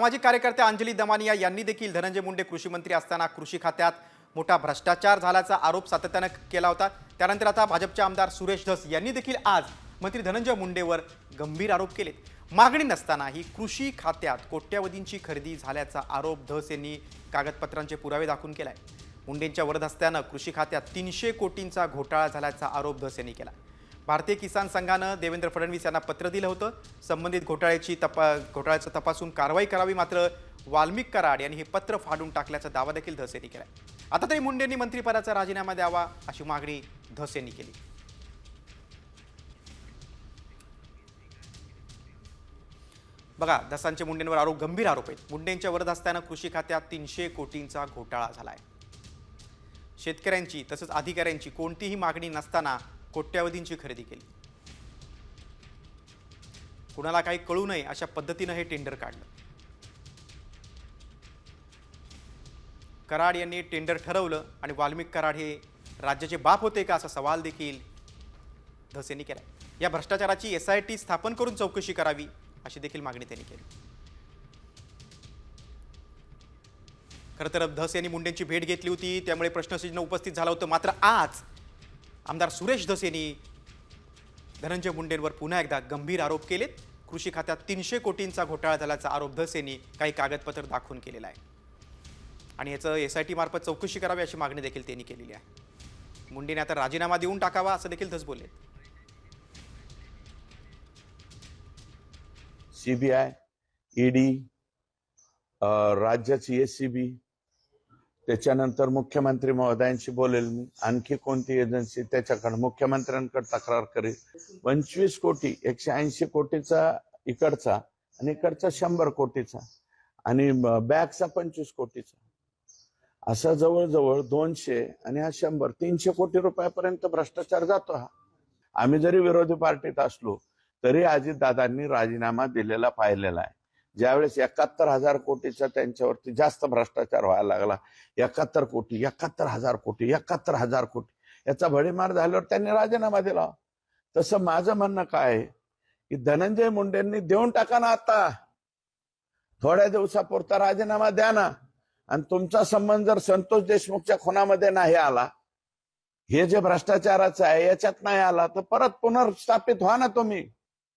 सामाजिक कार्यकर्त्या अंजली दमानिया यांनी देखील धनंजय मुंडे कृषी मंत्री असताना कृषी खात्यात मोठा भ्रष्टाचार झाल्याचा आरोप सातत्याने केला होता। त्यानंतर आता भाजपचे आमदार सुरेश धस यांनी देखील आज मंत्री धनंजय मुंडेवर गंभीर आरोप केले। मागणी नसताना ही कृषी खात्यात कोट्यवधींची खरेदी झाल्याचा आरोप धस यांनी कागदपत्रांचे पुरावे दाखवून केलाय। मुंडेंच्या वरदहस्त्याने कृषी खात्यात 300 कोटींचा घोटाळा झाल्याचा आरोप धस यांनी केला। भारतीय किसान संघाने देवेंद्र फडणवीस यांना पत्र दिलं होतं। संबंधित घोटाळ्याचं तपासून कारवाई करावी, मात्र वाल्मिक कराड यांनी हे पत्र फाडून टाकल्याचा दावा देखील धस यांनी केलाय। आता तरी मुंडेंनी मंत्रिपदाचा राजीनामा द्यावा अशी मागणी धस यांनी केली। बघा, धसांचे मुंडेंवर आरोप गंभीर आरोप आहेत। मुंडेंच्या वरदहस्त्याने कृषी खात्यात 300 कोटींचा घोटाळा झालाय। शेतकऱ्यांची तसंच अधिकाऱ्यांची कोणतीही मागणी नसताना कोट्यवधींची खरेदी केली। कुणाला काही कळू नये अशा पद्धतीने हे टेंडर काढलं। कराड यांनी टेंडर ठरवलं आणि वाल्मिक कराड हे राज्याचे बाप होते का असा सवाल देखील धस यांनी केला। या भ्रष्टाचाराची SIT स्थापन करून चौकशी करावी अशी देखील मागणी त्यांनी केली। खरं तर धस यांनी मुंडेंची भेट घेतली होती, त्यामुळे प्रश्नचिन्ह उपस्थित झालं होतं। मात्र आज आमदार सुरेश धस यांनी धनंजय मुंडेंवर पुन्हा एकदा गंभीर आरोप केलेत। कृषी खात्यात 300 कोटींचा घोटाळा झाल्याचा आरोप धस यांनी काही कागदपत्र दाखवून केलेला आहे आणि याचं SIT मार्फत चौकशी करावी अशी मागणी देखील त्यांनी केलेली आहे। मुंडेने आता राजीनामा देऊन टाकावा असं देखील धस बोलले। CBI, ED, राज्याची SCB, त्याच्यानंतर मुख्यमंत्री महोदयांशी बोलेल मी। आणखी कोणती एजन्सी त्याच्याकडे मुख्यमंत्र्यांकडे तक्रार करेल। 25 कोटी 180 कोटीचा इकडचा आणि इकडचा 100 कोटीचा आणि बॅगचा 25 कोटीचा, असा जवळजवळ 200 आणि हा 100 300 कोटी रुपयापर्यंत भ्रष्टाचार जातो हा। आम्ही जरी विरोधी पार्टीत असलो तरी अजितदादांनी राजीनामा दिलेला पाहिलेला आहे। ज्यावेळेस 71,000 कोटीचा त्यांच्यावरती जास्त भ्रष्टाचार व्हायला लागला, 71 कोटी 71,000 कोटी 71,000 कोटी याचा भडीमार झाल्यावर त्यांनी राजीनामा दिला। तसं माझं म्हणणं काय आहे की धनंजय मुंडेंनी देऊन टाका ना, आता थोड्या दिवसापुरता राजीनामा द्या ना। आणि तुमचा संबंध जर संतोष देशमुखच्या खुनामध्ये नाही आला, हे जे भ्रष्टाचाराचं आहे याच्यात नाही आला, तर परत पुनर्स्थापित व्हा ना तुम्ही।